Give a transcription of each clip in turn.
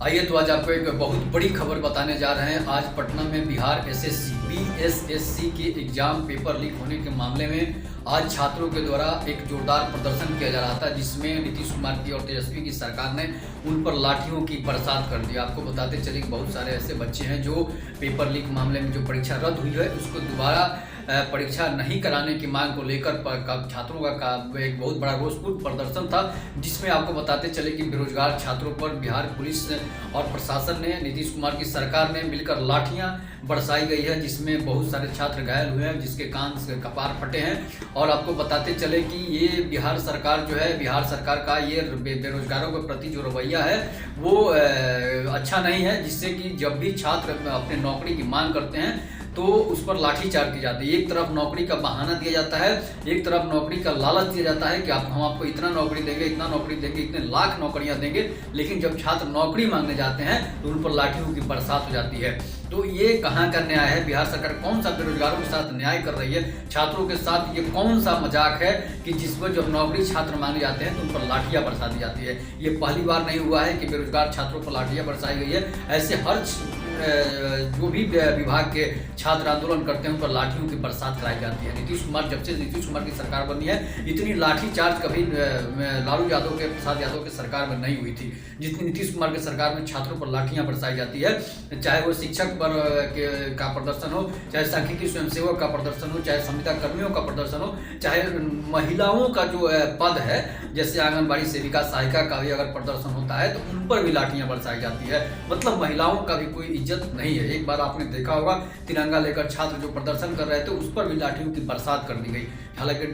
आइए तो आज आपको एक बहुत बड़ी खबर बताने जा रहे हैं। आज पटना में बिहार एसएससी बीएसएससी के एग्जाम पेपर लीक होने के मामले में आज छात्रों के द्वारा एक जोरदार प्रदर्शन किया जा रहा था, जिसमें नीतीश कुमार की और तेजस्वी की सरकार ने उन पर लाठियों की बरसात कर दी। आपको बताते चले कि बहुत सारे ऐसे बच्चे हैं जो पेपर लीक मामले में जो परीक्षा रद्द हुई है उसको दोबारा परीक्षा नहीं कराने की मांग को लेकर छात्रों का एक बहुत बड़ा रोषपूर्ण प्रदर्शन था, जिसमें आपको बताते चले कि बेरोजगार छात्रों पर बिहार पुलिस और प्रशासन ने, नीतीश कुमार की सरकार ने मिलकर लाठियां बरसाई गई है, जिसमें बहुत सारे छात्र घायल हुए हैं, जिसके कान से कपार फटे हैं। और आपको बताते चले कि ये बिहार सरकार जो है, बिहार सरकार का ये बेरोजगारों के प्रति जो रवैया है वो अच्छा नहीं है, जिससे कि जब भी छात्र अपने नौकरी की मांग करते हैं तो उस पर लाठीचार्ज की जाती है। एक तरफ नौकरी का बहाना दिया जाता है, एक तरफ नौकरी का लालच दिया जाता है कि हम आपको इतना नौकरी देंगे, इतना नौकरी देंगे, इतने लाख नौकरियां देंगे, लेकिन जब छात्र नौकरी मांगने जाते हैं तो उन पर लाठियों की बरसात हो जाती है। तो ये कहाँ का न्याय है? बिहार सरकार कौन सा बेरोजगारों के साथ न्याय कर रही है? छात्रों के साथ ये कौन सा मजाक है कि जिस पर जब नौकरी छात्र मांगे जाते हैं तो उन पर लाठियां बरसा दी जाती है? ये पहली बार नहीं हुआ है कि बेरोजगार छात्रों पर लाठियां बरसाई गई है। ऐसे हर जो भी विभाग के छात्र आंदोलन करते हैं उन पर लाठियों की बरसात कराई जाती है। जब से नीतीश कुमार की सरकार बनी है, इतनी लाठी चार्ज कभी लालू यादव के, प्रसाद यादव के सरकार में नहीं हुई थी जितनी नीतीश कुमार के सरकार में छात्रों पर लाठियां बरसाई जाती है। चाहे वो शिक्षक पर का प्रदर्शन हो, चाहे सांख्यिकी स्वयंसेवक का प्रदर्शन हो, चाहे संविदा कर्मियों का प्रदर्शन हो, चाहे महिलाओं का जो पद है जैसे आंगनबाड़ी सेविका, सहायिका का भी अगर प्रदर्शन होता है तो उन पर भी लाठियां बरसाई जाती है। मतलब महिलाओं का भी कोई इज्जत नहीं है। एक बार आपने देखा होगा तिरंगा लेकर छात्र जो प्रदर्शन कर रहे थे उस पर भी लाठियों की बरसात कर दी गई। हालांकि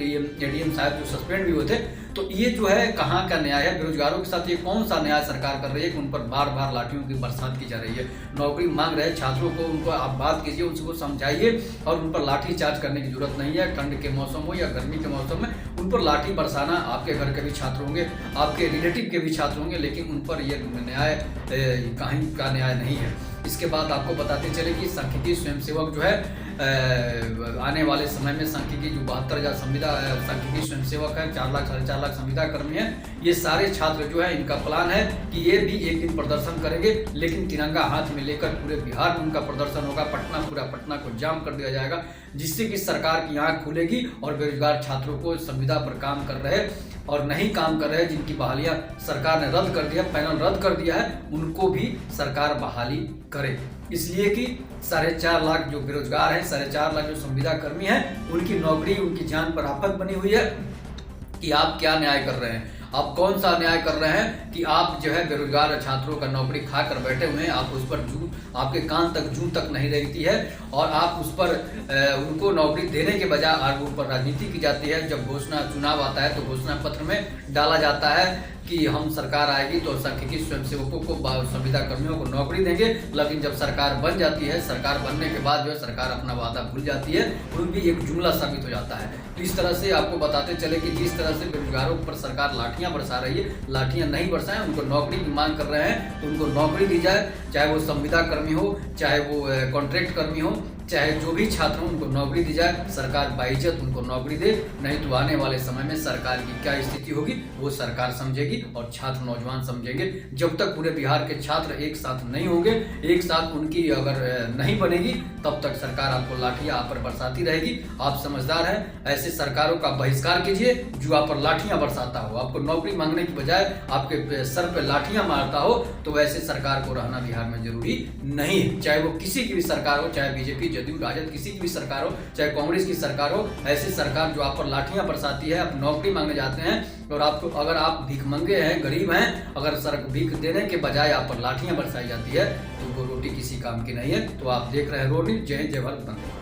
एडीएम साहब जो सस्पेंड भी हुए थे। तो ये जो है कहाँ का न्याय है? बेरोजगारों के साथ ये कौन सा न्याय सरकार कर रही है कि उन पर बार बार लाठियों की बरसात की जा रही है? नौकरी मांग रहे छात्रों को, उनको आप बात कीजिए, उनको समझाइए और उन पर लाठी चार्ज करने की जरूरत नहीं है। ठंड के मौसम हो या गर्मी के मौसम में उन पर लाठी बरसाना, आपके घर के भी छात्र होंगे, आपके रिलेटिव के भी छात्र होंगे, लेकिन उन पर यह न्याय कहीं का न्याय नहीं है। इसके बाद आपको बताते चले कि सांख्यिकी स्वयंसेवक जो है आने वाले समय में सांख्यिकी जो 72,000 संविदा सांख्यिकी स्वयंसेवक है, 4 लाख 4.5 लाख संविदा कर्मी है, ये सारे छात्र जो है इनका प्लान है कि ये भी एक दिन प्रदर्शन करेंगे, लेकिन तिरंगा हाथ में लेकर पूरे बिहार में उनका प्रदर्शन होगा। पूरा पटना को जाम कर दिया जाएगा, जिससे कि सरकार की आंख खुलेगी और बेरोजगार छात्रों को संविदा पर काम कर रहे और नहीं काम कर रहे, जिनकी बहालियां सरकार ने रद्द कर दिया, पैनल रद्द कर दिया है, उनको भी सरकार बहाली करे। इसलिए कि 4.5 लाख जो बेरोजगार हैं, 4.5 लाख जो संविदा कर्मी हैं, उनकी नौकरी, उनकी जान पर आफत बनी हुई है कि आप क्या न्याय कर रहे हैं? आप कौन सा न्याय कर रहे हैं कि आप जो है बेरोजगार छात्रों का नौकरी खा कर बैठे हुए हैं, आप उस पर आपके कान तक जूं तक नहीं रहती है और आप उस पर उनको नौकरी देने के बजाय उन पर राजनीति की जाती है। जब चुनाव आता है तो घोषणा पत्र में डाला जाता है कि हम सरकार आएगी तो सांख्यिकी स्वयंसेवकों को, संविदा कर्मियों को नौकरी देंगे, लेकिन जब सरकार बन जाती है, सरकार बनने के बाद जो है सरकार अपना वादा भूल जाती है, वो भी एक जुमला साबित हो जाता है। तो इस तरह से आपको बताते चले कि जिस तरह से बेरोजगारों पर सरकार लाठियां बरसा रही है, लाठियां नहीं बरसाएं, उनको नौकरी की मांग कर रहे हैं तो उनको नौकरी दी जाए, चाहे वो संविदा कर्मी हो, चाहे वो कॉन्ट्रैक्ट कर्मी हो, चाहे जो भी छात्र हो, उनको नौकरी दी जाए, सरकार बाइज्जत उनको नौकरी दे। नहीं तो आने वाले समय में सरकार की क्या स्थिति होगी वो सरकार समझेगी और छात्र नौजवान समझेंगे। जब तक पूरे बिहार के छात्र एक साथ नहीं होंगे, एक साथ उनकी अगर नहीं बनेगी, तब तक सरकार आपको लाठियां आप पर बरसाती रहेगी। आप समझदार हैं, ऐसे सरकारों का बहिष्कार कीजिए जो आप पर लाठियां बरसाता हो, आपको नौकरी मांगने की बजाय आपके सर पे लाठियां मारता हो, तो ऐसे सरकार को रहना बिहार में जरूरी नहीं है। चाहे वो किसी की भी सरकार हो, चाहे बीजेपी, जदयू, राजद, किसी की भी सरकार हो, चाहे कांग्रेस की सरकार हो, ऐसी सरकार जो आप पर लाठियां बरसाती है, आप नौकरी मांगने जाते हैं और आपको, अगर आप भीखमंगे हैं, गरीब हैं, अगर भीख देने के बजाय आप पर लाठियां बरसाई जाती है तो वो रोटी किसी काम की नहीं है। तो आप देख रहे हैं रोटी। जय हिंद, जय भारत, वंदे मातरम।